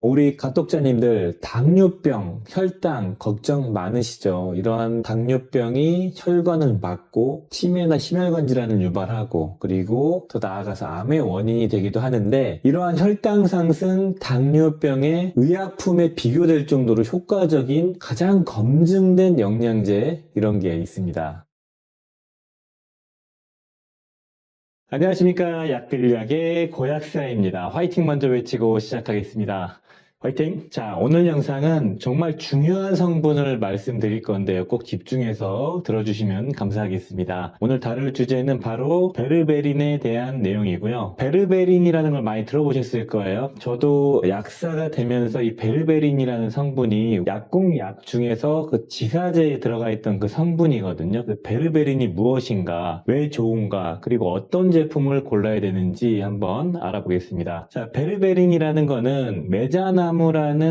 우리 가독자님들 당뇨병, 혈당 걱정 많으시죠? 이러한 당뇨병이 혈관을 막고 치매나 심혈관 질환을 유발하고 그리고 더 나아가서 암의 원인이 되기도 하는데 이러한 혈당 상승, 당뇨병의 의약품에 비교될 정도로 효과적인 가장 검증된 영양제 이런 게 있습니다. 안녕하십니까. 약들약의 고약사입니다. 화이팅 먼저 외치고 시작하겠습니다. 화이팅! 자, 오늘 영상은 정말 중요한 성분을 말씀드릴 건데요. 꼭 집중해서 들어주시면 감사하겠습니다. 오늘 다룰 주제는 바로 베르베린에 대한 내용이고요. 베르베린이라는 걸 많이 들어보셨을 거예요. 저도 약사가 되면서 이 베르베린이라는 성분이 약국약 중에서 그 지사제에 들어가 있던 그 성분이거든요. 그 베르베린이 무엇인가, 왜 좋은가, 그리고 어떤 제품을 골라야 되는지 한번 알아보겠습니다. 자, 베르베린이라는 거는 메자나무라는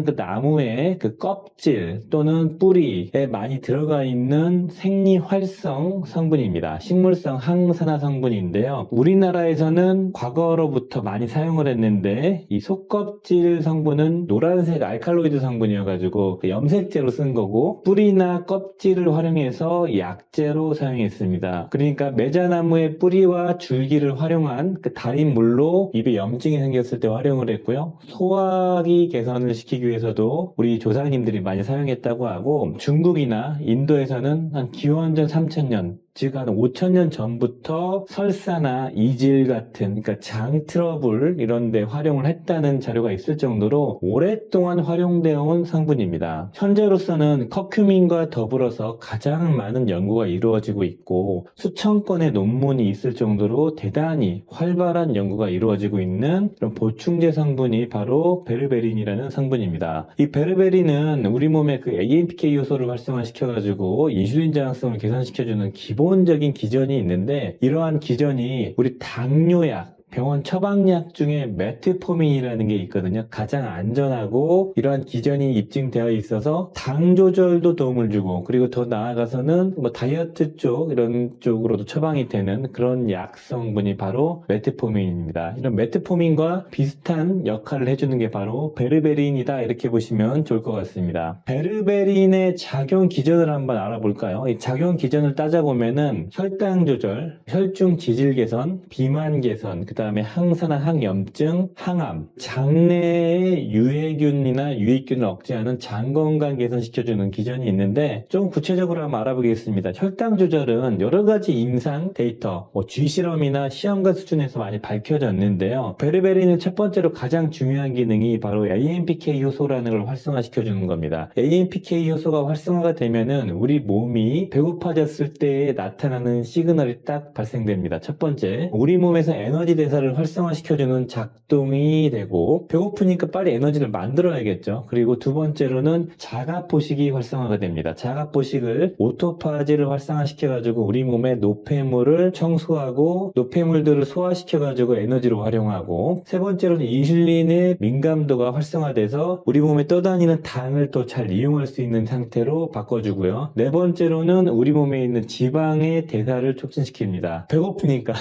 그 나무의 그 껍질 또는 뿌리에 많이 들어가 있는 생리활성 성분입니다. 식물성 항산화 성분인데요. 우리나라에서는 과거로부터 많이 사용을 했는데 이 속껍질 성분은 노란색 알칼로이드 성분이어가지고 염색제로 쓴 거고 뿌리나 껍질을 활용해서 약재로 사용했습니다. 그러니까 메자나무의 뿌리와 줄기를 활용한 그 달인 물로 입에 염증이 생겼을 때 활용을 했고요. 소화기 개선을 시키기 위해서도 우리 조상님들이 많이 사용했다고 하고 중국이나 인도에서는 한 기원전 3000년 즉 한 5,000년 전부터 설사나 이질 같은 그러니까 장 트러블 이런 데 활용을 했다는 자료가 있을 정도로 오랫동안 활용되어 온 성분입니다. 현재로서는 커큐민과 더불어서 가장 많은 연구가 이루어지고 있고 수천 건의 논문이 있을 정도로 대단히 활발한 연구가 이루어지고 있는 그런 보충제 성분이 바로 베르베린이라는 성분입니다. 이 베르베린은 우리 몸의 그 AMPK 요소를 활성화시켜가지고 인슐린 저항성을 개선시켜주는 기본적인 기전이 있는데 이러한 기전이 우리 당뇨약 병원 처방약 중에 메트포민이라는 게 있거든요. 가장 안전하고 이러한 기전이 입증되어 있어서 당 조절도 도움을 주고 그리고 더 나아가서는 뭐 다이어트 쪽 이런 쪽으로도 처방이 되는 그런 약 성분이 바로 메트포민입니다. 이런 메트포민과 비슷한 역할을 해주는 게 바로 베르베린이다 이렇게 보시면 좋을 것 같습니다. 베르베린의 작용 기전을 한번 알아볼까요? 이 작용 기전을 따져보면은 혈당 조절, 혈중 지질 개선, 비만 개선, 그 다음에 항산화, 항염증, 항암, 장내의 유해균이나 유익균을 억제하는 장 건강 개선시켜주는 기전이 있는데 좀 구체적으로 한번 알아보겠습니다. 혈당 조절은 여러 가지 임상 데이터, G 실험이나 시험관 수준에서 많이 밝혀졌는데요. 베르베린은 첫 번째로 가장 중요한 기능이 바로 AMPK 효소라는 걸 활성화시켜주는 겁니다. AMPK 효소가 활성화가 되면은 우리 몸이 배고파졌을 때 나타나는 시그널이 딱 발생됩니다. 첫 번째, 우리 몸에서 에너지 대사를 활성화시켜주는 작동이 되고 배고프니까 빨리 에너지를 만들어야겠죠. 그리고 두 번째로는 자가포식이 활성화가 됩니다. 자가포식을 오토파지를 활성화시켜가지고 우리 몸의 노폐물을 청소하고 노폐물들을 소화시켜가지고 에너지로 활용하고 세 번째로는 인슐린의 민감도가 활성화돼서 우리 몸에 떠다니는 당을 또 잘 이용할 수 있는 상태로 바꿔주고요. 네 번째로는 우리 몸에 있는 지방의 대사를 촉진시킵니다. 배고프니까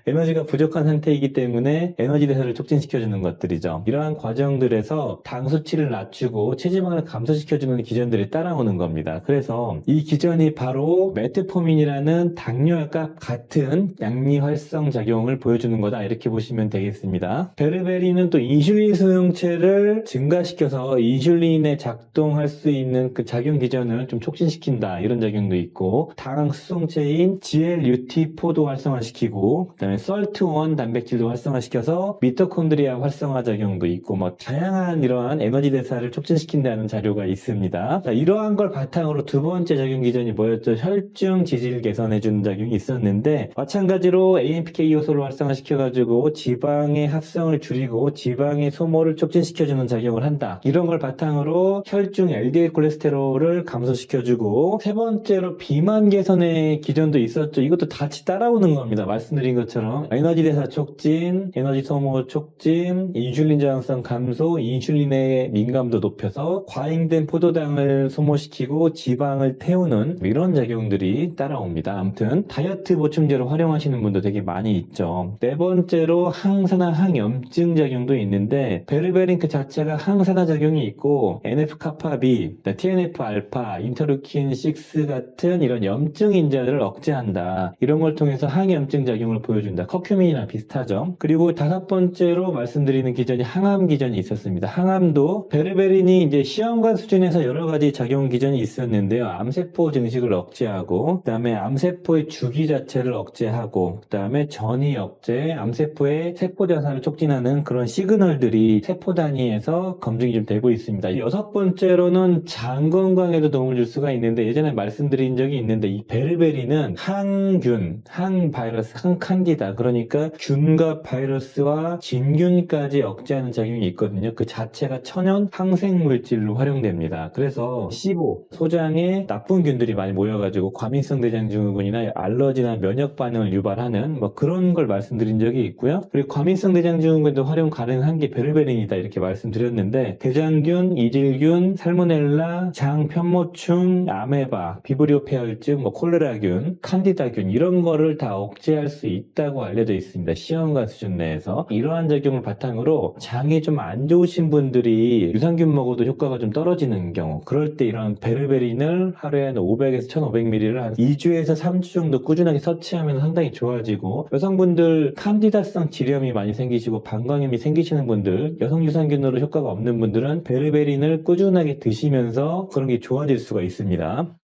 에너지가 부족한 상태이기 때문에 에너지 대사를 촉진시켜주는 것들이죠. 이러한 과정들에서 당 수치를 낮추고 체지방을 감소시켜주는 기전들이 따라오는 겁니다. 그래서 이 기전이 바로 메트포민이라는 당뇨약과 같은 양리 활성 작용을 보여주는 거다 이렇게 보시면 되겠습니다. 베르베린은 또 인슐린 수용체를 증가시켜서 인슐린에 작동할 수 있는 그 작용 기전을 좀 촉진시킨다 이런 작용도 있고 당 수용체인 GLUT4도 활성화시키고 그다음에 SALT1 단백질도 활성화시켜서 미토콘드리아 활성화 작용도 있고 뭐 다양한 이러한 에너지 대사를 촉진시킨다는 자료가 있습니다. 자, 이러한 걸 바탕으로 두 번째 작용 기전이 뭐였죠? 혈중 지질 개선해주는 작용이 있었는데 마찬가지로 AMPK 요소를 활성화시켜가지고 지방의 합성을 줄이고 지방의 소모를 촉진시켜주는 작용을 한다. 이런 걸 바탕으로 혈중 LDL 콜레스테롤을 감소시켜주고 세 번째로 비만 개선의 기전도 있었죠. 이것도 같이 따라오는 겁니다. 말씀드린 것처럼 에너지 대사 촉진 촉진, 에너지 소모 촉진, 인슐린 저항성 감소, 인슐린의 민감도 높여서 과잉된 포도당을 소모시키고 지방을 태우는 이런 작용들이 따라옵니다. 아무튼 다이어트 보충제로 활용하시는 분도 되게 많이 있죠. 네 번째로 항산화 항염증 작용도 있는데 베르베린 그 자체가 항산화 작용이 있고 NF-kappa-B, TNF-알파, 인터루킨-6 같은 이런 염증 인자들을 억제한다. 이런 걸 통해서 항염증 작용을 보여준다. 커큐민이랑 비슷하죠. 그리고 다섯 번째로 말씀드리는 기전이 항암 기전이 있었습니다. 항암도 베르베린이 이제 시험관 수준에서 여러 가지 작용 기전이 있었는데요. 암세포 증식을 억제하고, 그 다음에 암세포의 주기 자체를 억제하고, 그 다음에 전이 억제, 암세포의 세포 자산을 촉진하는 그런 시그널들이 세포 단위에서 검증이 좀 되고 있습니다. 여섯 번째로는 장 건강에도 도움을 줄 수가 있는데, 예전에 말씀드린 적이 있는데, 이 베르베린은 항균, 항바이러스, 항칸디다, 그러니까 균과 바이러스와 진균까지 억제하는 작용이 있거든요. 그 자체가 천연 항생물질로 활용됩니다. 그래서 C5, 소장에 나쁜 균들이 많이 모여가지고 과민성 대장증후군이나 알러지나 면역 반응을 유발하는 뭐 그런 걸 말씀드린 적이 있고요. 그리고 과민성 대장증후군에도 활용 가능한 게 베르베린이다 이렇게 말씀드렸는데, 대장균, 이질균, 살모넬라, 장 편모충, 아메바, 비브리오 폐혈증, 뭐 콜레라균, 칸디다균 이런 거를 다 억제할 수 있다고 알려져 있습니다. 시험관 수준 내에서. 이러한 작용을 바탕으로 장이 좀 안 좋으신 분들이 유산균 먹어도 효과가 좀 떨어지는 경우, 그럴 때 이런 베르베린을 하루에 한 500에서 1500ml를 한 2주에서 3주 정도 꾸준하게 섭취하면 상당히 좋아지고, 여성분들 칸디다성 질염이 많이 생기시고 방광염이 생기시는 분들, 여성 유산균으로 효과가 없는 분들은 베르베린을 꾸준하게 드시면서 그런 게 좋아질 수가 있습니다.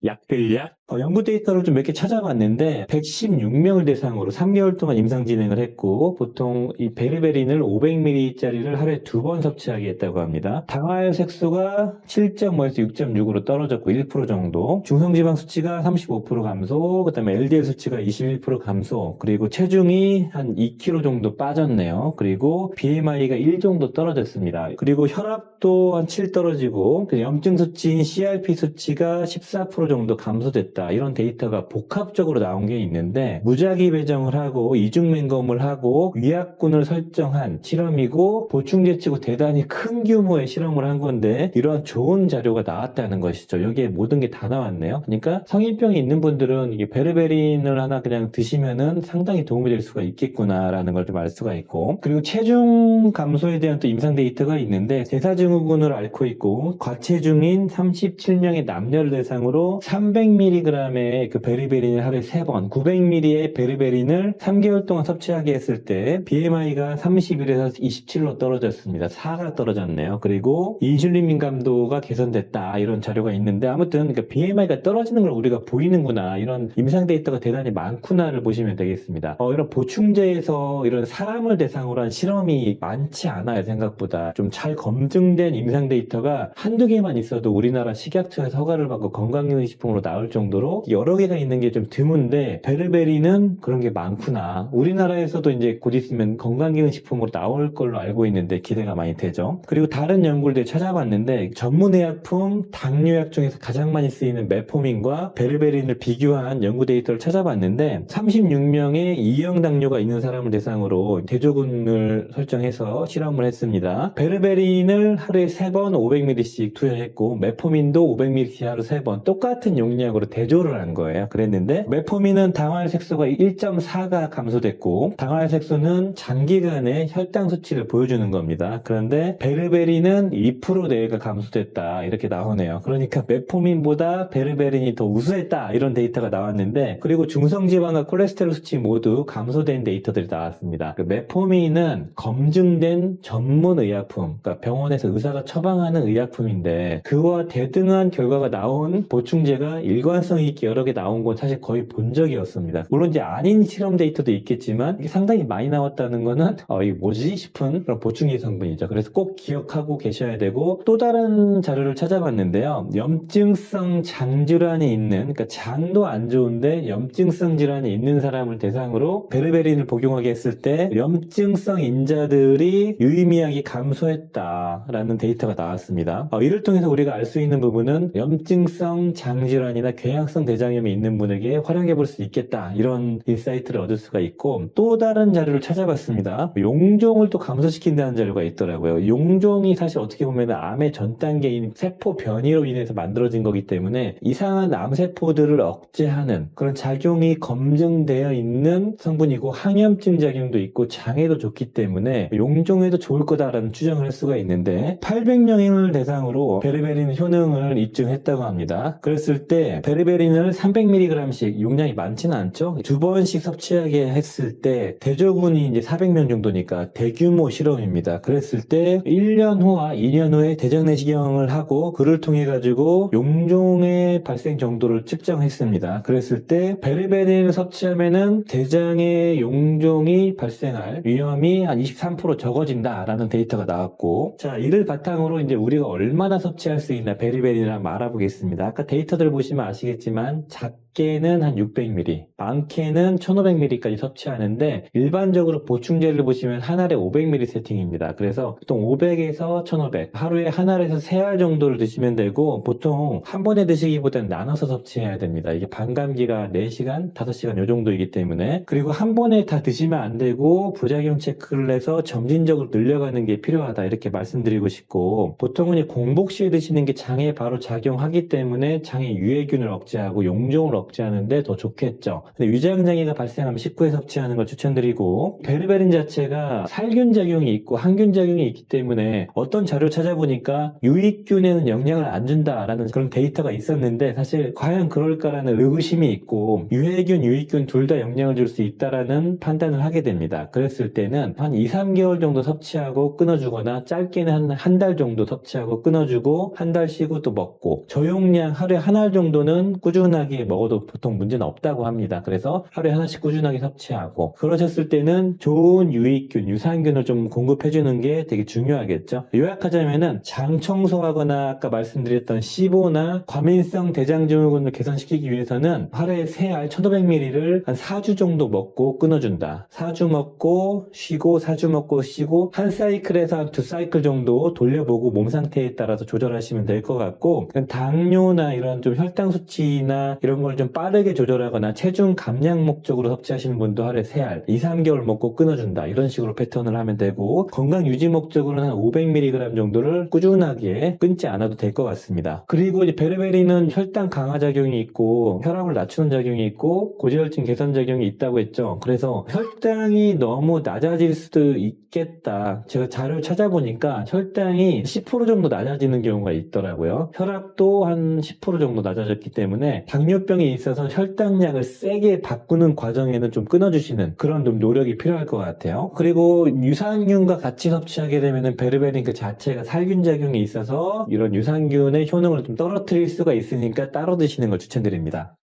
약들약? 연구 데이터를 좀 몇 개 찾아봤는데 116명을 대상으로 3개월 동안 임상 진행을 했고, 보통 이 베르베린을 500ml짜리를 하루에 2번 섭취하게 했다고 합니다. 당화혈 색소가 7.5에서 6.6으로 떨어졌고 1% 정도, 중성지방 수치가 35% 감소, 그 다음에 LDL 수치가 21% 감소, 그리고 체중이 한 2kg 정도 빠졌네요. 그리고 BMI가 1 정도 떨어졌습니다. 그리고 혈압도 한 7 떨어지고, 염증 수치인 CRP 수치가 14% 정도 감소됐다. 이런 데이터가 복합적으로 나온 게 있는데, 무작위 배정을 하고 이중 맹검을 하고 위약군을 설정한 실험이고, 보충제치고 대단히 큰 규모의 실험을 한 건데 이러한 좋은 자료가 나왔다는 것이죠. 여기에 모든 게 다 나왔네요. 그러니까 성인병이 있는 분들은 이게 베르베린을 하나 그냥 드시면은 상당히 도움이 될 수가 있겠구나라는 걸 좀 알 수가 있고, 그리고 체중 감소에 대한 또 임상 데이터가 있는데, 대사증후군을 앓고 있고 과체중인 37명의 남녀를 대상으로 300mg의 그 베르베린을 하루에 3번, 900ml의 베르베린을 3개월 동안 섭취하게 했을 때 BMI가 31에서 27로 떨어졌습니다. 4가 떨어졌네요. 그리고 인슐린 민감도가 개선됐다, 이런 자료가 있는데, 아무튼 그러니까 BMI가 떨어지는 걸 우리가 보이는구나, 이런 임상 데이터가 대단히 많구나를 보시면 되겠습니다. 이런 보충제에서 이런 사람을 대상으로 한 실험이 많지 않아요. 생각보다 좀 잘 검증된 임상 데이터가 한두 개만 있어도 우리나라 식약처에서 허가를 받고 건강기능식품으로 나올 정도로 여러 개가 있는 게 좀 드문데, 베르베린은 그런 게 많구나. 우리나라에서도 이제 곧 있으면 건강기능식품으로 나올 걸로 알고 있는데 기대가 많이 되죠. 그리고 다른 연구를 찾아봤는데, 전문의약품 당뇨약 중에서 가장 많이 쓰이는 메포민과 베르베린을 비교한 연구 데이터를 찾아봤는데, 36명의 2형 당뇨가 있는 사람을 대상으로 대조군을 설정해서 실험을 했습니다. 베르베린을 하루에 3번 500ml씩 투여했고, 메포민도 500ml 하루 3번 똑같은 용량으로 대조를 한 거예요. 그랬는데 메포민은 당화혈 색소가 1.4가 감소됐고, 당화혈 색소는 장기간의 혈당 수치를 보여주는 겁니다. 그런데 베르베린은 2% 내외가 감소됐다, 이렇게 나오네요. 그러니까 메포민보다 베르베린이 더 우수했다, 이런 데이터가 나왔는데, 그리고 중성지방과 콜레스테롤 수치 모두 감소된 데이터들이 나왔습니다. 그 메포민은 검증된 전문 의약품, 그러니까 병원에서 의사가 처방하는 의약품인데, 그와 대등한 결과가 나온 보충제가 일관성 있게 여러 개 나온 건 사실 거의 본 적이 없습니다. 물론 이제 아닌 실험 데이터도 있겠지만 이게 상당히 많이 나왔다는 거는 이게 뭐지 싶은 그런 보충제 성분이죠. 그래서 꼭 기억하고 계셔야 되고, 또 다른 자료를 찾아봤는데요. 염증성 장질환이 있는, 그러니까 장도 안 좋은데 염증성 질환이 있는 사람을 대상으로 베르베린을 복용하게 했을 때 염증성 인자들이 유의미하게 감소했다라는 데이터가 나왔습니다. 이를 통해서 우리가 알 수 있는 부분은 염증성 장질환이나 궤양 갑상선 대장염이 있는 분에게 활용해 볼 수 있겠다, 이런 인사이트를 얻을 수가 있고, 또 다른 자료를 찾아봤습니다. 용종을 또 감소시킨다는 자료가 있더라고요. 용종이 사실 어떻게 보면 암의 전 단계인 세포 변이로 인해서 만들어진 거기 때문에 이상한 암세포들을 억제하는 그런 작용이 검증되어 있는 성분이고, 항염증 작용도 있고 장에도 좋기 때문에 용종에도 좋을 거다라는 추정을 할 수가 있는데, 800명을 대상으로 베르베린 효능을 입증했다고 합니다. 그랬을 때 베르베린을 300mg씩, 용량이 많지는 않죠. 2번씩 섭취하게 했을 때 대조군이 이제 400명 정도니까 대규모 실험입니다. 그랬을 때 1년 후와 2년 후에 대장 내시경을 하고 그를 통해 가지고 용종의 발생 정도를 측정했습니다. 그랬을 때 베르베린을 섭취하면은 대장의 용종이 발생할 위험이 한 23% 적어진다라는 데이터가 나왔고, 자, 이를 바탕으로 이제 우리가 얼마나 섭취할 수 있나 베르베린을 한번 알아보겠습니다. 아까 데이터들 보시면 아시겠지만 작게는 한 600ml, 많게는 1500ml까지 섭취하는데, 일반적으로 보충제를 보시면 한 알에 500ml 세팅입니다. 그래서 보통 500에서 1500, 하루에 한 알에서 3알 정도를 드시면 되고, 보통 한 번에 드시기보다는 나눠서 섭취해야 됩니다. 이게 반감기가 4시간, 5시간 요 정도이기 때문에. 그리고 한 번에 다 드시면 안 되고 부작용 체크를 해서 점진적으로 늘려가는 게 필요하다, 이렇게 말씀드리고 싶고, 보통은 이 공복 시에 드시는 게 장에 바로 작용하기 때문에 장의 유해균을 억제하고 용종을 억제하는데 더 좋겠죠. 근데 위장장애가 발생하면 식후에 섭취하는 걸 추천드리고, 베르베린 자체가 살균 작용이 있고 항균 작용이 있기 때문에 어떤 자료 찾아보니까 유익균에는 영향을 안 준다라는 그런 데이터가 있었는데, 사실 과연 그럴까라는 의구심이 있고, 유해균, 유익균 둘 다 영향을 줄 수 있다라는 판단을 하게 됩니다. 그랬을 때는 한 2, 3개월 정도 섭취하고 끊어주거나, 짧게는 한 달 정도 섭취하고 끊어주고 한 달 쉬고 또 먹고, 저용량 하루에 한 알 정도는 꾸준하게 먹어도 보통 문제는 없다고 합니다. 그래서 하루에 하나씩 꾸준하게 섭취하고, 그러셨을 때는 좋은 유익균, 유산균을 좀 공급해주는 게 되게 중요하겠죠. 요약하자면은 장 청소하거나 아까 말씀드렸던 시보나 과민성 대장증후군을 개선시키기 위해서는 하루에 3알 1500ml를 한 4주 정도 먹고 끊어준다. 4주 먹고 쉬고 4주 먹고 쉬고 한 사이클에서 한 2사이클 정도 돌려보고 몸 상태에 따라서 조절하시면 될 것 같고, 당뇨나 이런 좀 혈당 수치나 이런 걸 좀 빠르게 조절하거나 체중 감량 목적으로 섭취하시는 분도 하루에 3알 2, 3개월 먹고 끊어준다, 이런 식으로 패턴을 하면 되고, 건강 유지 목적으로는 한 500mg 정도를 꾸준하게 끊지 않아도 될 것 같습니다. 그리고 이제 베르베린은 혈당 강화 작용이 있고 혈압을 낮추는 작용이 있고 고지혈증 개선 작용이 있다고 했죠. 그래서 혈당이 너무 낮아질 수도 있겠다. 제가 자료를 찾아보니까 혈당이 10% 정도 낮아지는 경우가 있더라고요. 혈압도 한 10% 정도 낮아졌기 때문에 당뇨병이 있어서 혈당약을 세게 바꾸는 과정에는 좀 끊어주시는 그런 좀 노력이 필요할 것 같아요. 그리고 유산균과 같이 섭취하게 되면 베르베린 그 자체가 살균 작용이 있어서 이런 유산균의 효능을 좀 떨어뜨릴 수가 있으니까 따로 드시는 걸 추천드립니다.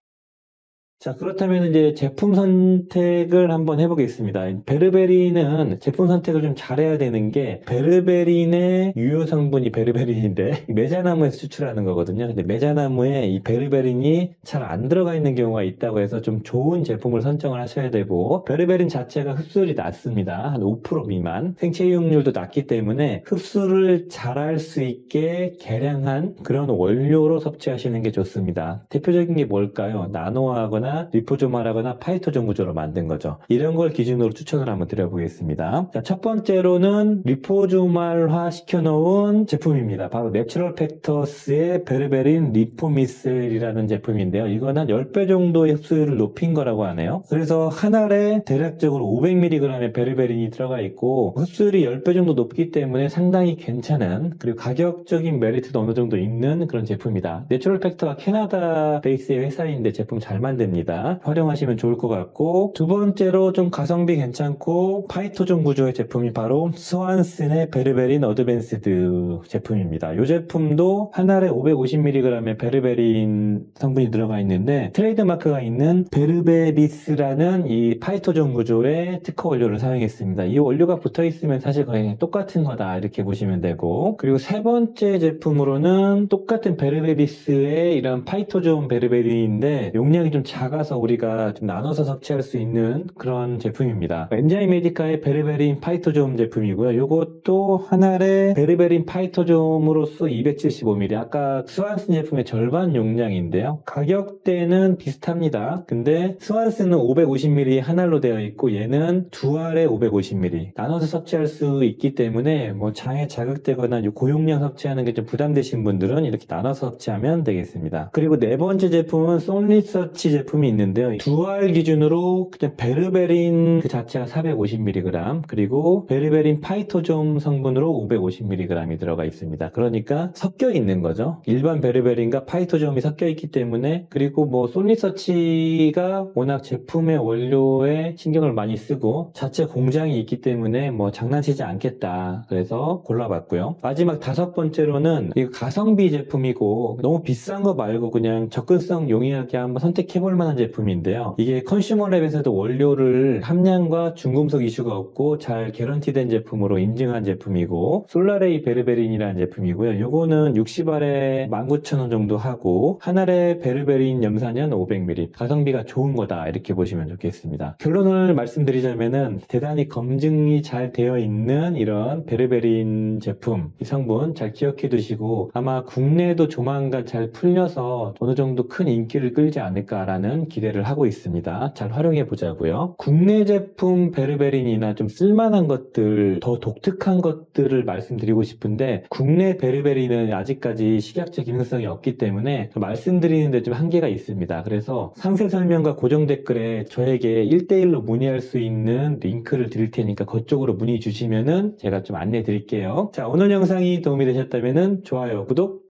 자, 그렇다면 이제 제품 선택을 한번 해보겠습니다. 베르베린은 제품 선택을 좀 잘해야 되는 게, 베르베린의 유효 성분이 베르베린인데 메자나무에서 추출하는 거거든요. 근데 메자나무에 이 베르베린이 잘 안 들어가 있는 경우가 있다고 해서 좀 좋은 제품을 선정을 하셔야 되고, 베르베린 자체가 흡수율이 낮습니다. 한 5% 미만. 생체 이용률도 낮기 때문에 흡수를 잘할 수 있게 개량한 그런 원료로 섭취하시는 게 좋습니다. 대표적인 게 뭘까요? 나노화하거나 리포조말하거나 파이토존 구조로 만든 거죠. 이런 걸 기준으로 추천을 한번 드려보겠습니다. 자, 첫 번째로는 리포조말화 시켜놓은 제품입니다. 바로 내추럴 팩터스의 베르베린 리포미셀이라는 제품인데요. 이거는 10배 정도의 흡수율을 높인 거라고 하네요. 그래서 한 알에 대략적으로 500mg의 베르베린이 들어가 있고, 흡수율이 10배 정도 높기 때문에 상당히 괜찮은, 그리고 가격적인 메리트도 어느 정도 있는 그런 제품이다. 내추럴 팩터가 캐나다 베이스의 회사인데 제품 잘 만듭니다. 활용하시면 좋을 것 같고, 두 번째로 좀 가성비 괜찮고 파이토존 구조의 제품이 바로 스완슨의 베르베린 어드밴스드 제품입니다. 이 제품도 한 알에 550mg의 베르베린 성분이 들어가 있는데, 트레이드 마크가 있는 베르베비스라는 이 파이토존 구조의 특허 원료를 사용했습니다. 이 원료가 붙어 있으면 사실 거의 똑같은 거다, 이렇게 보시면 되고, 그리고 세 번째 제품으로는 똑같은 베르베비스의 이런 파이토존 베르베린인데 용량이 좀 작아 작아서 우리가 좀 나눠서 섭취할 수 있는 그런 제품입니다. 엔자임 메디카의 베르베린 파이토존 제품이고요. 요것도 한 알에 베르베린 파이토존으로서 275ml, 아까 스완슨 제품의 절반 용량인데요. 가격대는 비슷합니다. 근데 스완슨은 550ml 한 알로 되어 있고 얘는 두 알에 550ml 나눠서 섭취할 수 있기 때문에 뭐 장에 자극되거나 고용량 섭취하는 게 좀 부담되신 분들은 이렇게 나눠서 섭취하면 되겠습니다. 그리고 네 번째 제품은 쏜리서치 제품이 있는데요. 두 알 기준으로 그냥 베르베린 그 자체가 450mg 그리고 베르베린 파이토존 성분으로 550mg이 들어가 있습니다. 그러니까 섞여 있는 거죠. 일반 베르베린과 파이토존이 섞여 있기 때문에, 그리고 뭐 쏜리서치가 워낙 제품의 원료에 신경을 많이 쓰고 자체 공장이 있기 때문에 뭐 장난치지 않겠다. 그래서 골라봤고요. 마지막 다섯 번째로는 이거 가성비 제품이고 너무 비싼 거 말고 그냥 접근성 용이하게 한번 선택해볼 만한 제품인데요. 이게 컨슈머랩에서도 원료를 함량과 중금속 이슈가 없고 잘 개런티된 제품으로 인증한 제품이고, 솔라레이 베르베린이라는 제품이고요. 요거는 60알에 19,000원 정도 하고 한 알에 베르베린 염산연 500ml, 가성비가 좋은 거다 이렇게 보시면 좋겠습니다. 결론을 말씀드리자면은 대단히 검증이 잘 되어 있는 이런 베르베린 제품, 이 성분 잘 기억해 두시고 아마 국내에도 조만간 잘 풀려서 어느 정도 큰 인기를 끌지 않을까라는 기대를 하고 있습니다. 잘 활용해 보자고요. 국내 제품 베르베린이나 좀 쓸만한 것들, 더 독특한 것들을 말씀드리고 싶은데 국내 베르베린은 아직까지 식약처 기능성이 없기 때문에 말씀드리는데 좀 한계가 있습니다. 그래서 상세 설명과 고정 댓글에 저에게 1대1로 문의할 수 있는 링크를 드릴 테니까 그쪽으로 문의 주시면은 제가 좀 안내 드릴게요. 자, 오늘 영상이 도움이 되셨다면은 좋아요, 구독